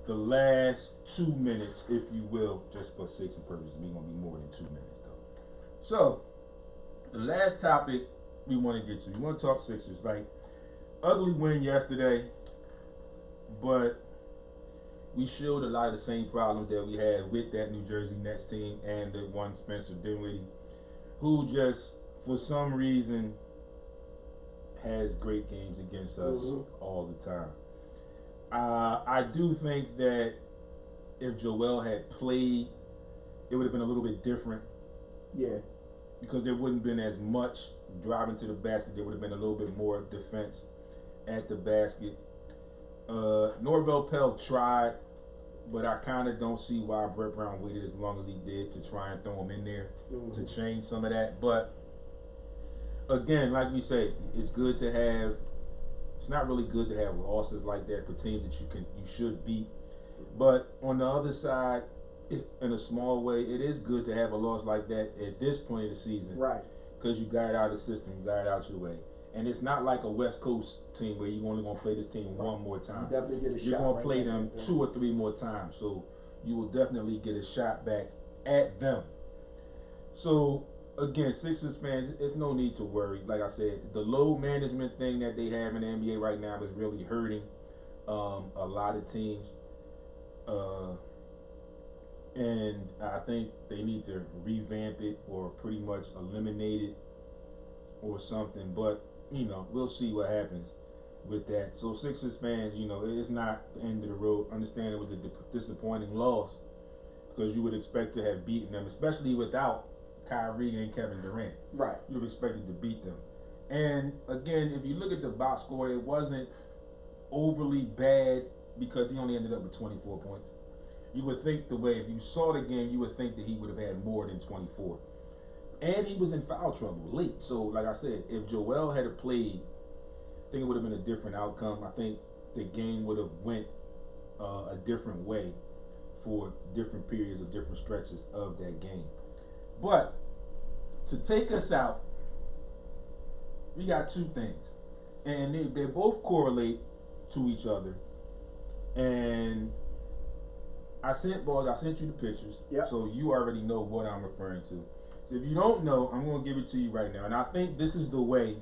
the last 2 minutes, if you will, just for sakes and purposes. We're gonna be more than 2 minutes though. So the last topic we want to get to. We want to talk Sixers. Like, ugly win yesterday, but we showed a lot of the same problems that we had with that New Jersey Nets team and the one Spencer Dinwiddie, who just for some reason has great games against us all the time. I do think that if Joel had played, it would have been a little bit different. Yeah. Because there wouldn't have been as much driving to the basket. There would have been a little bit more defense at the basket. Norvell Pell tried, but I kind of don't see why Brett Brown waited as long as he did to try and throw him in there to change some of that. But again, like we say, it's good to have. It's not really good to have losses like that for teams that you should beat. But on the other side, in a small way, it is good to have a loss like that at this point of the season. Right. Because you got it out of the system, you got it out your way. And it's not like a West Coast team where you're only going to play this team one more time. You definitely get a You're shot. going to play them 2 or 3 more times. So you will definitely get a shot back at them. So, again, Sixers fans, it's no need to worry. Like I said, the load management thing that they have in the NBA right now is really hurting a lot of teams. And I think they need to revamp it or pretty much eliminate it or something. But, we'll see what happens with that. So Sixers fans, it's not the end of the road. Understand it was a disappointing loss because you would expect to have beaten them, especially without Kyrie and Kevin Durant. Right. You would have expected to beat them. And, again, if you look at the box score, it wasn't overly bad because he only ended up with 24 points. You would think if you saw the game, you would think that he would have had more than 24. And he was in foul trouble late. So, like I said, if Joel had played, I think it would have been a different outcome. I think the game would have went a different way for different periods or different stretches of that game. But to take us out, we got 2 things. And they both correlate to each other. And I sent you the pictures, so you already know what I'm referring to. So if you don't know, I'm going to give it to you right now. And I think this is the way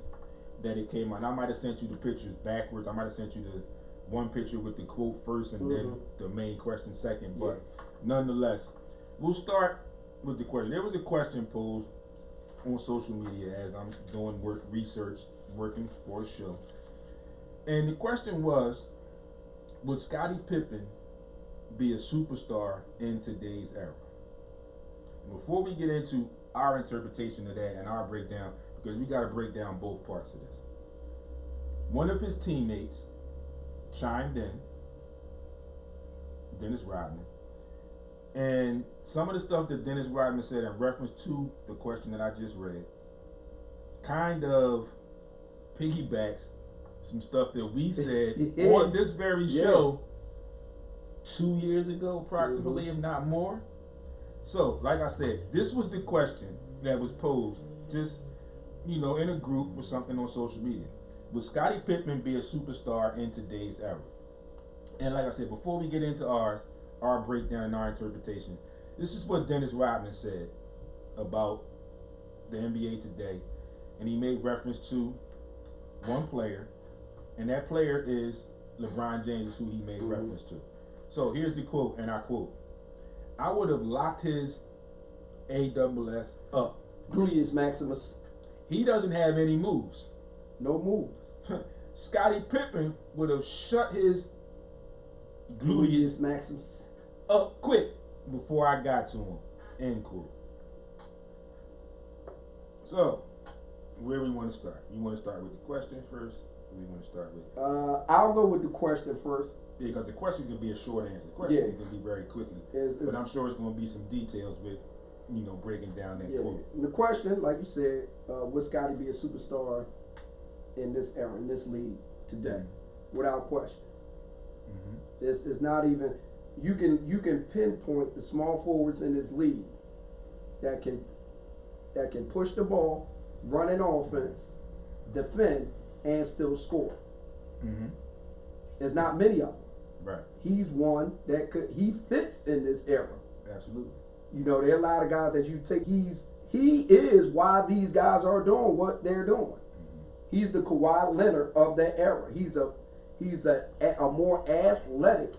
that it came out. And I might have sent you the pictures backwards. I might have sent you the one picture with the quote first and then the main question second. But nonetheless, we'll start with the question. There was a question posed on social media as I'm doing working for the show. And the question was, would Scottie Pippen be a superstar in today's era? And before we get into our interpretation of that and our breakdown, because we got to break down both parts of this. One of his teammates chimed in, Dennis Rodman, and some of the stuff that Dennis Rodman said in reference to the question that I just read kind of piggybacks some stuff that we said on this very show 2 years ago, approximately, if not more. So, like I said, this was the question that was posed just, in a group with something on social media. Would Scottie Pippen be a superstar in today's era? And like I said, before we get into our breakdown and our interpretation, this is what Dennis Rodman said about the NBA today. And he made reference to one player, and that player is LeBron James, is who he made reference to. So here's the quote, and I quote, "I would have locked his AWS up. Gluteus Maximus. He doesn't have any moves. No moves. Scottie Pippen would have shut his gluteus Maximus up quick before I got to him." End quote. So, where we want to start? You want to start with the question first? Or we want to start with? I'll go with the question first. Yeah, because the question could be a short answer. The question could be very quickly, but I'm sure it's going to be some details with, breaking down that quote. The question, like you said, would Scottie be a superstar in this era, in this league today, without question? It's not even. You can pinpoint the small forwards in this league that can push the ball, run an offense, defend, and still score. There's not many of them. Right. He's one that he fits in this era. Absolutely. You know, there are a lot of guys that you take. He is why these guys are doing what they're doing. He's the Kawhi Leonard of that era. He's a more athletic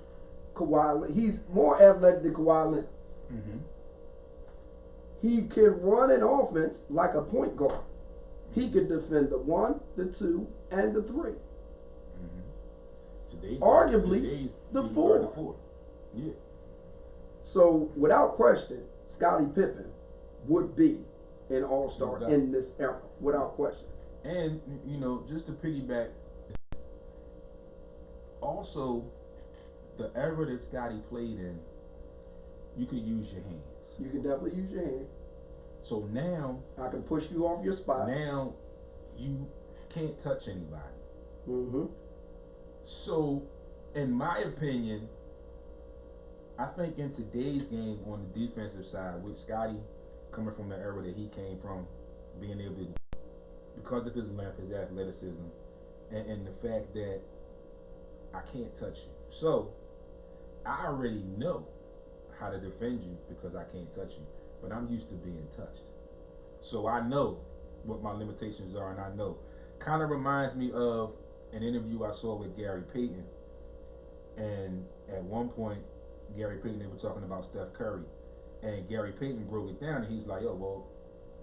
Kawhi. He's more athletic than Kawhi Leonard. Mm-hmm. He can run an offense like a point guard. He could defend the 1, the 2, and the 3. Arguably, the 4. Yeah. So, without question, Scottie Pippen would be an all-star in this era, without question. And, you know, just to piggyback, also, the era that Scottie played in, you could use your hands. You can definitely use your hand. So now, I can push you off your spot. Now, you can't touch anybody. Mm-hmm. So, in my opinion, I think in today's game on the defensive side, with Scottie coming from the era that he came from, being able to, because of his length, his athleticism, and the fact that I can't touch you. So, I already know how to defend you because I can't touch you, but I'm used to being touched. So I know what my limitations are, and I know. Kind of reminds me of an interview I saw with Gary Payton, and at one point, Gary Payton, they were talking about Steph Curry, and Gary Payton broke it down, and he's like, "Oh, well,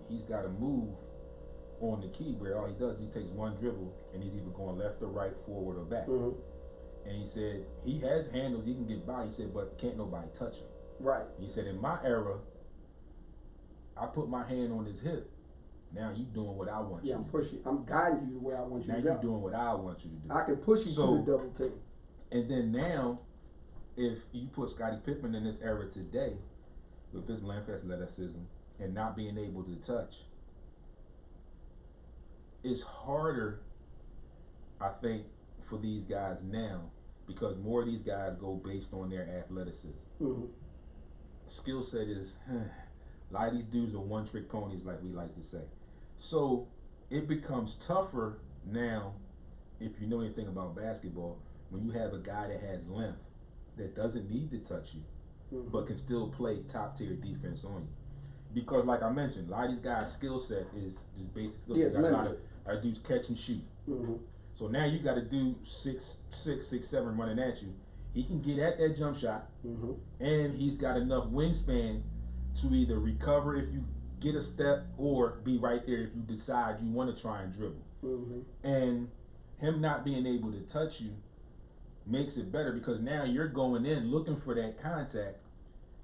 he's got to move on the key where all he does, he takes one dribble, and he's either going left or right, forward or back." Mm-hmm. And he said he has handles, he can get by. He said, but can't nobody touch him. Right. He said, in my era, I put my hand on his hip. Now you doing what I want you to do. I'm pushing. I'm guiding you where I want you now to go. Now you doing what I want you to do. I can push you to the double team. And then now, if you put Scottie Pippen in this era today, with his length, athleticism, and not being able to touch, it's harder, I think, for these guys now, because more of these guys go based on their athleticism. Mm-hmm. Skill set is, a lot of these dudes are one-trick ponies, like we like to say. So it becomes tougher now, if you know anything about basketball, when you have a guy that has length, that doesn't need to touch you, mm-hmm. but can still play top-tier defense on you. Because, like I mentioned, a lot of these guys' skill set is just basic. Yeah, a lot of dudes catch and shoot. Mm-hmm. So now you got to do 6'7" running at you. He can get at that jump shot, mm-hmm. and he's got enough wingspan to either recover if you get a step or be right there if you decide you want to try and dribble. Mm-hmm. And him not being able to touch you makes it better because now you're going in looking for that contact,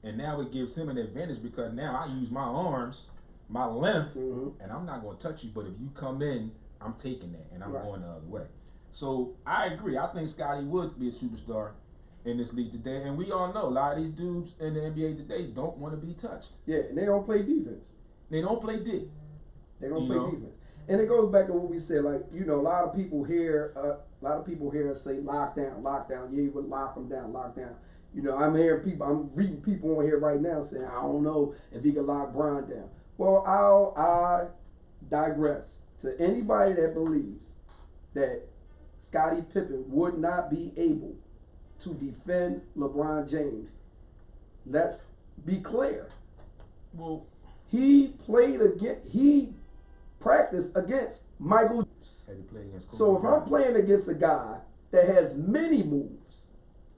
and now it gives him an advantage because now I use my arms, my length, mm-hmm. and I'm not going to touch you, but if you come in, I'm taking that, and I'm right. going the other way. So I agree. I think Scottie would be a superstar in this league today, and we all know a lot of these dudes in the NBA today don't want to be touched. Yeah, and they don't play defense. They don't play D. They don't play defense. And it goes back to what we said, like, you know, a lot of people here say lockdown. Yeah, you would lock them down, lockdown. You know, I'm reading people on here right now saying, I don't know if he can lock Bron down. Well, I digress. To anybody that believes that Scottie Pippen would not be able to defend LeBron James, let's be clear. Well, he practiced against Michael. So if I'm playing against a guy that has many moves,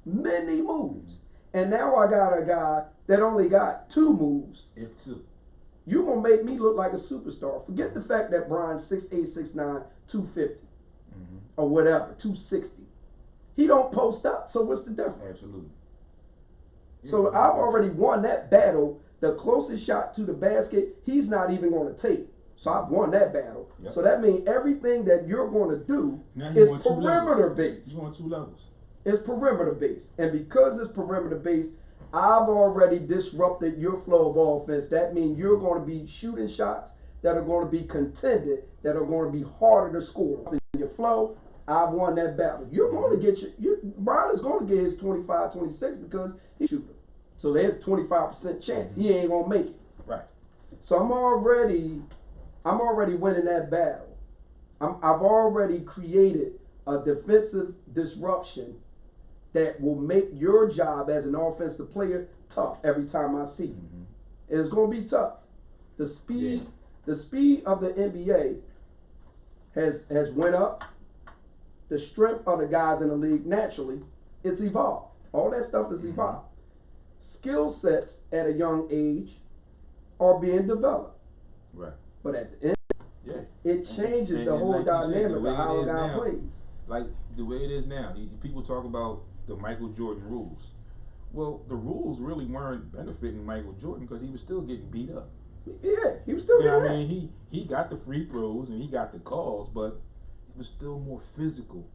and now I got a guy that only got 2 moves, you're going to make me look like a superstar. Forget the fact that Bron's 6'8", 6'9", 250, mm-hmm. or whatever, 260. He don't post up, so what's the difference? Absolutely. So I've already won that battle. The closest shot to the basket, he's not even going to take. So I've won that battle. Yep. So that means everything that you're going to do is perimeter based. You want 2 levels. It's perimeter based. And because it's perimeter based, I've already disrupted your flow of offense. That means you're going to be shooting shots that are going to be contended, that are going to be harder to score. In your flow, I've won that battle. You're going to get Bron is going to get his 25, 26 because he's shooting. So there's a 25% chance he ain't going to make it. Right. So I'm already winning that battle. I've already created a defensive disruption that will make your job as an offensive player tough every time I see you. It's going to be tough. The speed of the NBA has went up. The strength of the guys in the league, naturally, it's evolved. All that stuff is evolved. Skill sets at a young age are being developed. Right. But at the end, it changes and the whole like dynamic said, of how a guy now, plays. Like the way it is now, people talk about the Michael Jordan rules. Well, the rules really weren't benefiting Michael Jordan because he was still getting beat up. Yeah, he was still You know getting what I mean? He got the free throws and he got the calls, but it was still more physical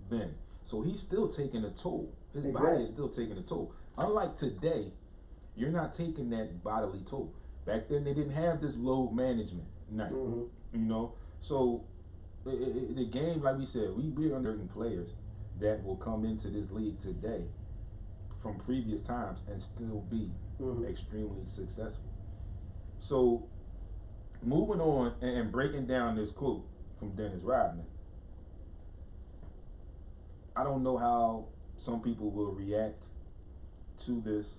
then. So he's still taking a toll. His body is still taking a toll. Unlike today, you're not taking that bodily toll. Back then, they didn't have this load management night. You know, so the game, like we said, we're under certain players that will come into this league today from previous times and still be extremely successful. So, moving on and breaking down this quote from Dennis Rodman, I don't know how some people will react to this,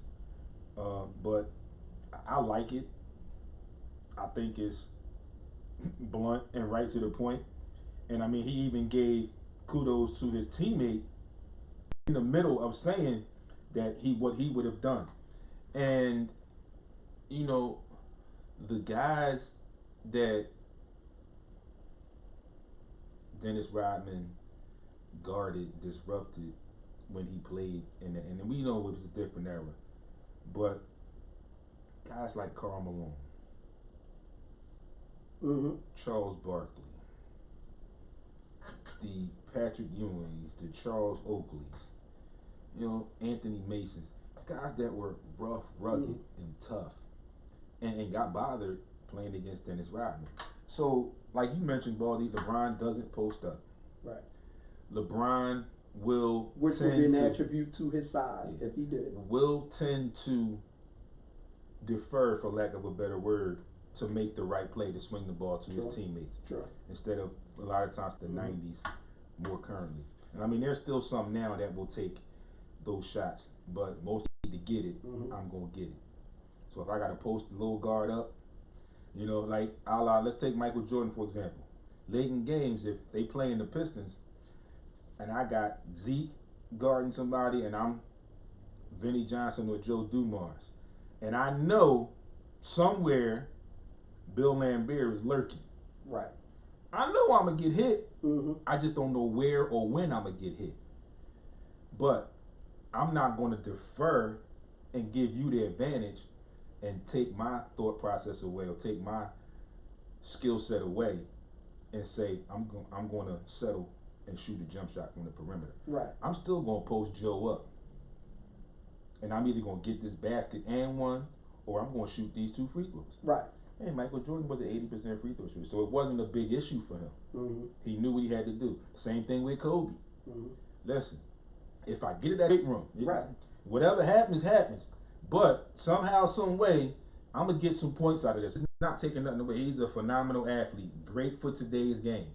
but I like it. I think it's blunt and right to the point. And I mean, he even gave kudos to his teammate in the middle of saying that what he would have done. And, you know, the guys that Dennis Rodman guarded, disrupted when he played, and we know it was a different era, but guys like Karl Malone, Charles Barkley, the Patrick Ewings, the Charles Oakleys, you know, Anthony Masons, guys that were rough, rugged, and tough, and got bothered playing against Dennis Rodman. So, like you mentioned, Baldy, LeBron doesn't post up. Right. LeBron will which would be an attribute to his size if he did. Will tend to defer, for lack of a better word, to make the right play to swing the ball to his teammates. Instead of a lot of times the 90s more currently. And I mean, there's still some now that will take those shots, but most need to get it, I'm going to get it. So if I got to post the little guard up, you know, like let's take Michael Jordan for example. Late in games, if they play in the Pistons, and I got Zeke guarding somebody, and I'm Vinnie Johnson or Joe Dumars, and I know somewhere Bill Laimbeer is lurking. Right. I know I'm gonna get hit. I just don't know where or when I'm gonna get hit. But I'm not gonna defer and give you the advantage and take my thought process away or take my skill set away and say I'm going to settle and shoot a jump shot from the perimeter. Right. I'm still going to post Joe up, and I'm either going to get this basket and one, or I'm going to shoot these two free throws. Right. Hey, Michael Jordan was an 80% free throw shooter, so it wasn't a big issue for him. He knew what he had to do. Same thing with Kobe. Listen, if I get it at 8 room, whatever happens, happens. But somehow, some way, I'm gonna get some points out of this. It's not taking nothing away. He's a phenomenal athlete, great for today's game.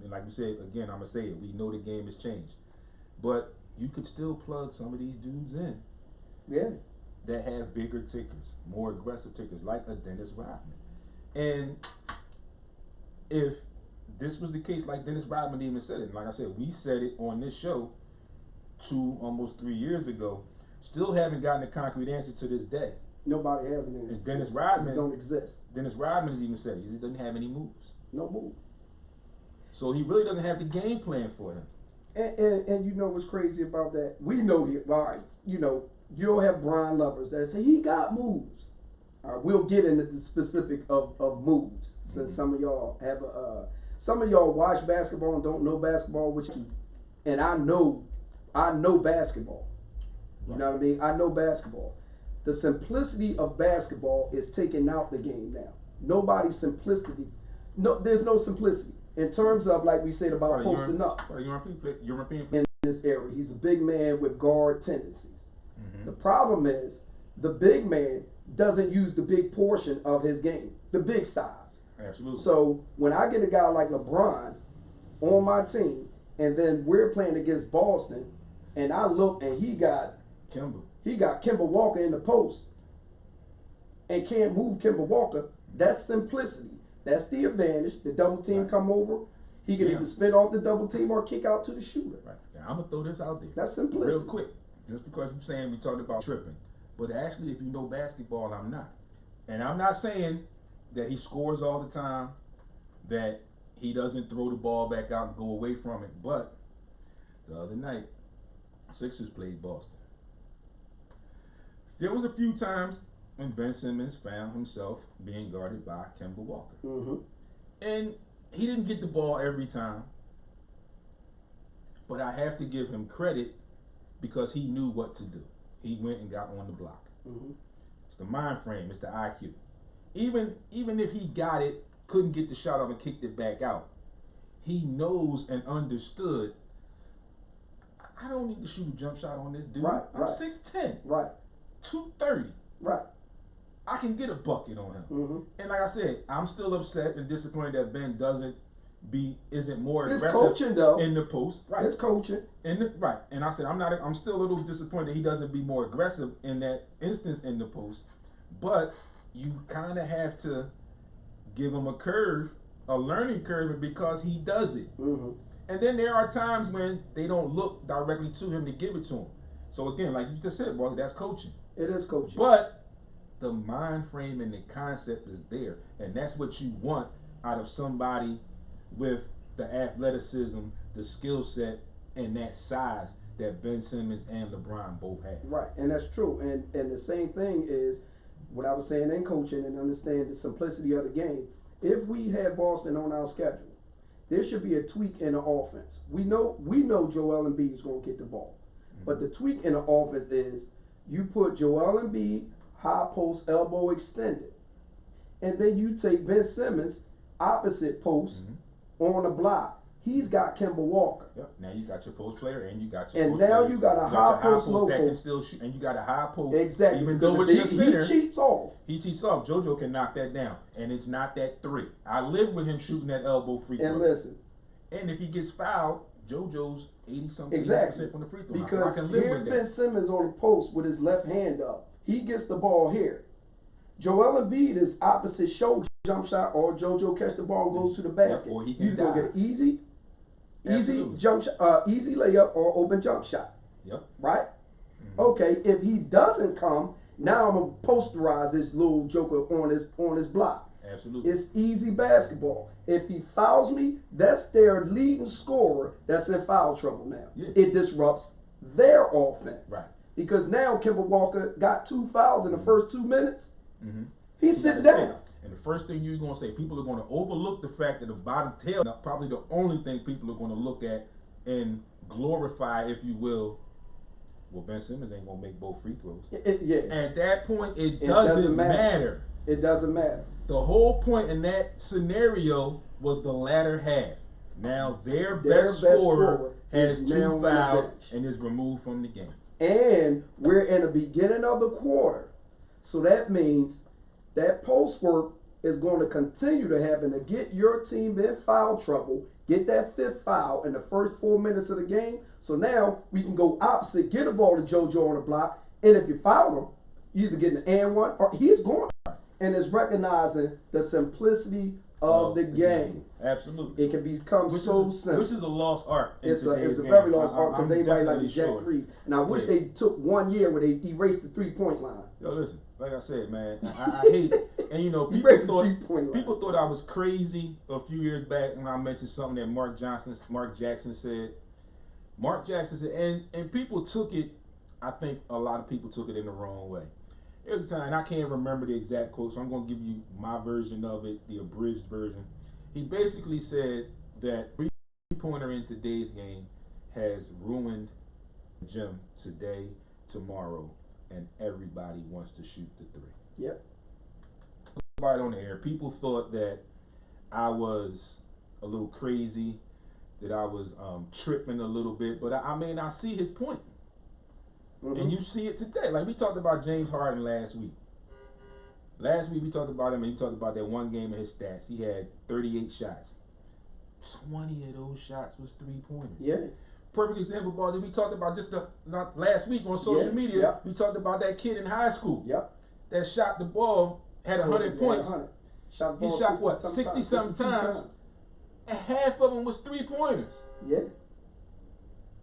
And like we said, again, I'm gonna say it. We know the game has changed, but you could still plug some of these dudes in. That have bigger tickers, more aggressive tickers, like a Dennis Rodman. And if this was the case, like Dennis Rodman even said it, and like I said, we said it on this show almost 3 years ago. Still haven't gotten a concrete answer to this day. Nobody has an answer. And Dennis Rodman don't exist. Dennis Rodman has even said he doesn't have any moves. No move. So he really doesn't have the game plan for him. And you know what's crazy about that? We know here, all right, you know, you'll have Brian lovers that say he got moves. All right, we'll get into the specific of moves since some of y'all have some of y'all watch basketball and don't know basketball, and I know basketball. You know what I mean? I know basketball. The simplicity of basketball is taking out the game now. Nobody's simplicity. No, there's no simplicity in terms of, like we said about posting up. European in this area, he's a big man with guard tendencies. The problem is the big man doesn't use the big portion of his game, the big size. Absolutely. So when I get a guy like LeBron on my team, and then we're playing against Boston, And I looked, and he got Kemba Walker in the post, and can't move Kemba Walker. That's simplicity. That's the advantage. The double team come over. He can either spin off the double team or kick out to the shooter. Right. Now, I'm gonna throw this out there. That's simplicity. Real quick, just because you're saying we talked about tripping, but actually, if you know basketball, I'm not, and I'm not saying that he scores all the time, that he doesn't throw the ball back out and go away from it. But the other night, Sixers played Boston. There was a few times when Ben Simmons found himself being guarded by Kemba Walker. Mm-hmm. And he didn't get the ball every time. But I have to give him credit because he knew what to do. He went and got on the block. Mm-hmm. It's the mind frame, it's the IQ. Even if he got it, couldn't get the shot off and kicked it back out, he knows and understood, I don't need to shoot a jump shot on this dude. Right, I'm 6'10". Right. 230. Right. I can get a bucket on him. Mm-hmm. And like I said, I'm still upset and disappointed that Ben isn't more It's aggressive coaching, though. in the post. Right. It's coaching. Right. And I said I'm still a little disappointed that he doesn't be more aggressive in that instance in the post. But you kind of have to give him a learning curve, because he does it. Mm-hmm. And then there are times when they don't look directly to him to give it to him. So again, like you just said, boy, that's coaching. It is coaching. But the mind frame and the concept is there, and that's what you want out of somebody with the athleticism, the skill set, and that size that Ben Simmons and LeBron both have. Right, and that's true. And the same thing is what I was saying in coaching, and understand the simplicity of the game. If we had Boston on our schedule, there should be a tweak in the offense. We know Joel Embiid is going to get the ball. Mm-hmm. But the tweak in the offense is you put Joel Embiid high post, elbow extended, and then you take Ben Simmons opposite post on the block. He's got Kemba Walker. Yep. Now you got your post player, and you got your and post now player. you got a high post, low that post can still shoot, and you got a high post. Exactly. Even though it's your center, he cheats off. He cheats off. JoJo can knock that down, and it's not that 3. I live with him shooting that elbow free throw. And listen, and if he gets fouled, JoJo's 80-something exactly from the free throw line. because so I can live here's with Ben that. Simmons on the post with his left hand up. He gets the ball here. Joel Embiid is opposite shoulder jump shot, or JoJo catch the ball and goes to the basket. Or he can you gonna get an easy Absolutely. jump shot, easy layup or open jump shot. Yep. Right? Mm-hmm. Okay, if he doesn't come, now I'm gonna posterize this little joker on his block. Absolutely. It's easy basketball. If he fouls me, that's their leading scorer that's in foul trouble now. Yeah. It disrupts their offense. Right. Because now Kemba Walker got 2 fouls in the first 2 minutes. Mm-hmm. He's sitting down. And the first thing you're going to say, people are going to overlook the fact that the bottom tail, probably the only thing people are going to look at and glorify, if you will, well, Ben Simmons ain't going to make both free throws. Yeah. At that point, it doesn't matter. It doesn't matter. The whole point in that scenario was the latter half. Now their best scorer has 2 fouls and is removed from the game. And we're in the beginning of the quarter. So that means that post work is going to continue to happen to get your team in foul trouble, get that 5th foul in the first 4 minutes of the game. So now we can go opposite, get a ball to JoJo on the block, and if you foul him, you either get an and one or he's going. And it's recognizing the simplicity of the game. Absolutely. It can become so simple. Which is a lost art. It's a very lost art because everybody like to jack threes. And I wish they took 1 year where they erased the 3-point line. Yo, listen, like I said, man, I hate it. And you know, people thought I was crazy a few years back when I mentioned something that Mark Jackson said. And people took it, I think a lot of people took it in the wrong way. There's a time, and I can't remember the exact quote, so I'm going to give you my version of it, the abridged version. He basically said that three-pointer in today's game has ruined the gym today, tomorrow, and everybody wants to shoot the 3. Yep. Right on the air. People thought that I was a little crazy, that I was tripping a little bit, but I see his point. Mm-hmm. And you see it today. Like we talked about James Harden last week. Last week we talked about him, and we talked about that one game in his stats. He had 38 shots. 20 of those shots was 3-pointers. Yeah. Perfect example, Baldy. We talked about not last week on social media. Yeah. We talked about that kid in high school. Yep. That shot the ball, had 100 points. 100. Shot the He ball shot what, 60 60-something times? And half of them was 3-pointers. Yeah.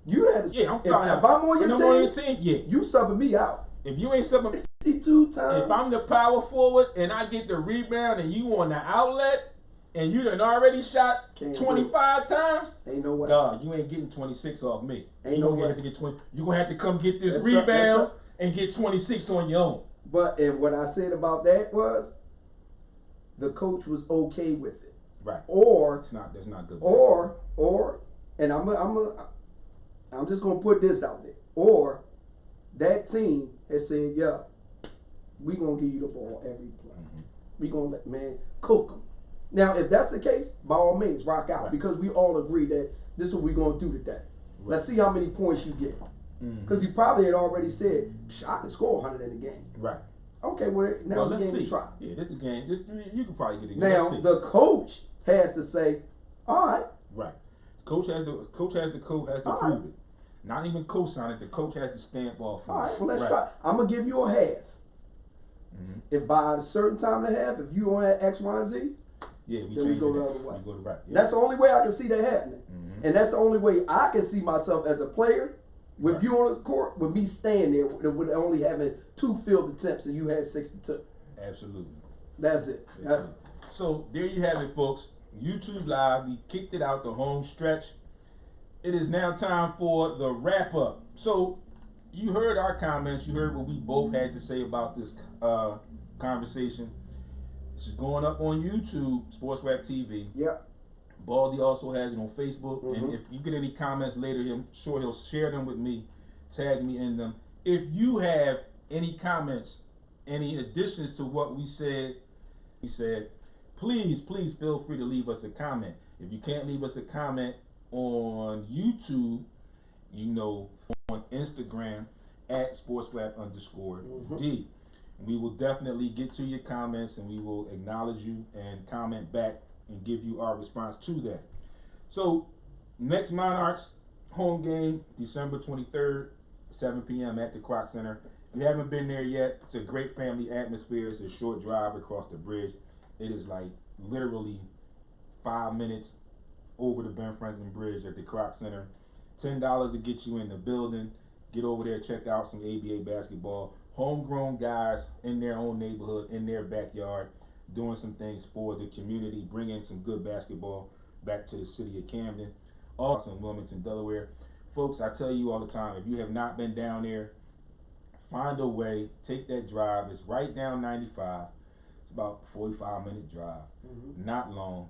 You had to. Yeah, I'm if fine. I'm on your team, yeah. you subbing me out. If you ain't subbing 62 times. If I'm the power forward and I get the rebound and you on the outlet and you done already shot 25 times, ain't no way. Dog, you ain't getting 26 off me. Ain't no way. Have to get 20. You gonna have to come get this rebound and get 26 on your own. But and what I said about that was, the coach was okay with it. Right. Or that's not good. Or and I'm just gonna put this out there. Or that team has said, yeah, we gonna give you the ball every play. Mm-hmm. We gonna cook them. Now, if that's the case, by all means, rock out, because we all agree that this is what we're gonna do today. Right. Let's see how many points you get. Because he probably had already said, I can score 100 in the game. Right. Okay, well, now the game to try. Yeah, this is the game. You can probably get it. Now, the coach has to say, all right. Right. Coach has to prove it. Not even co-sign it. The coach has to stamp off. All right, well, let's try. I'm going to give you a half. Mm-hmm. If by a certain time and a half, if you on that X, Y, and Z, then we go the other way. We go the right. Yeah. That's the only way I can see that happening. Mm-hmm. And that's the only way I can see myself as a player with you on the court, with me staying there, with only having 2 field attempts and you had 62. Absolutely. That's it. So there you have it, folks. YouTube Live. We kicked it out the home stretch. It is now time for the wrap up. So you heard our comments. You heard what we both had to say about this conversation. This is going up on YouTube, SportsRap TV. Yep. Baldy also has it on Facebook. Mm-hmm. And if you get any comments later, he'll share them with me, tag me in them. If you have any comments, any additions to what we said, please feel free to leave us a comment. If you can't leave us a comment on YouTube, on Instagram at SportsRap_D. We will definitely get to your comments and we will acknowledge you and comment back and give you our response to that. So, next Monarchs home game, December 23rd, 7 p.m. at the Kroc Center. If you haven't been there yet, it's a great family atmosphere. It's a short drive across the bridge. It is like literally 5 minutes over the Ben Franklin Bridge at the Kroc Center. $10 to get you in the building. Get over there, check out some ABA basketball. Homegrown guys in their own neighborhood, in their backyard, doing some things for the community, bringing some good basketball back to the city of Camden, also in Wilmington, Delaware. Folks, I tell you all the time, if you have not been down there, find a way, take that drive. It's right down 95. It's about a 45-minute drive, not long.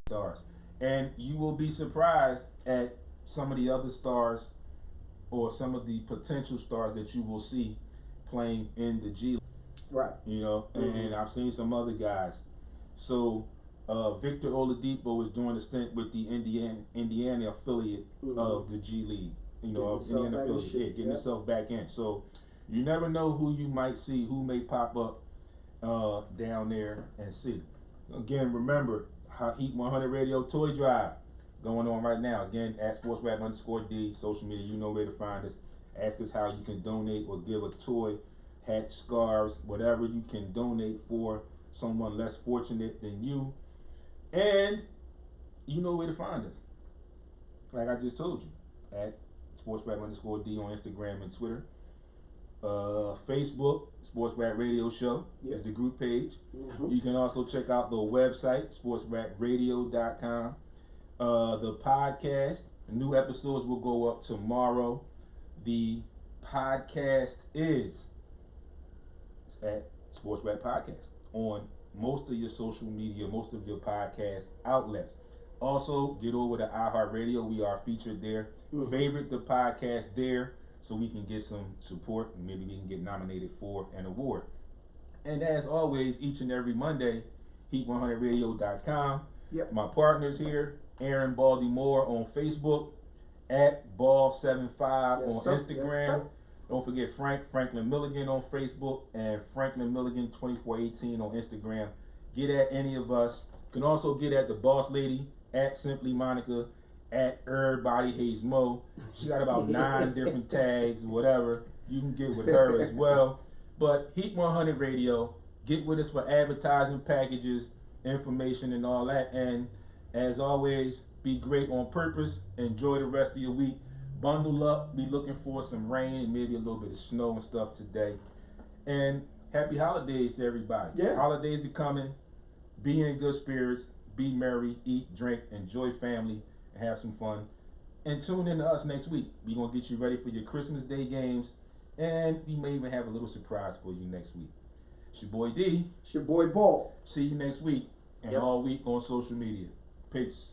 Stars. And you will be surprised at some of the other stars or some of the potential stars that you will see playing in the G League. Right. And I've seen some other guys. So Victor Oladipo is doing a stint with the Indiana affiliate of the G League. Indiana affiliate, getting himself back in. So you never know who you might see, who may pop up down there and see. Again, remember, Heat 100 Radio Toy Drive going on right now. Again, at SportsRap_D, social media, you know where to find us. Ask us how you can donate or give a toy, hat, scarves, whatever you can donate for someone less fortunate than you. And you know where to find us. Like I just told you, at SportsRap_D on Instagram and Twitter. Facebook, SportsRap Radio Show is the group page. You can also check out the website, sportsrapradio.com. The podcast, new episodes will go up tomorrow. The podcast is at SportsRap Podcast on most of your social media, most of your podcast outlets. Also, get over to iHeartRadio. We are featured there. Favorite the podcast there so we can get some support and maybe we can get nominated for an award. And as always, each and every Monday, Heat100Radio.com. Yep. My partners here, Aaron Baldy Moore on Facebook, at Ball75 on Instagram. Don't forget Franklin Milligan on Facebook, and Franklin Milligan 2418 on Instagram. Get at any of us. You can also get at the boss lady at Simply Monica, at Everybody Hates Mo. She got about 9 different tags or whatever. You can get with her as well. But Heat 100 Radio, get with us for advertising packages, information, and all that. And as always, be great on purpose. Enjoy the rest of your week. Bundle up. Be looking for some rain and maybe a little bit of snow and stuff today. And happy holidays to everybody. Yeah. Holidays are coming. Be in good spirits. Be merry. Eat, drink, enjoy family, and have some fun. And tune in to us next week. We're going to get you ready for your Christmas Day games. And we may even have a little surprise for you next week. It's your boy D. It's your boy Ball. See you next week and Yes. all week on social media. Peace.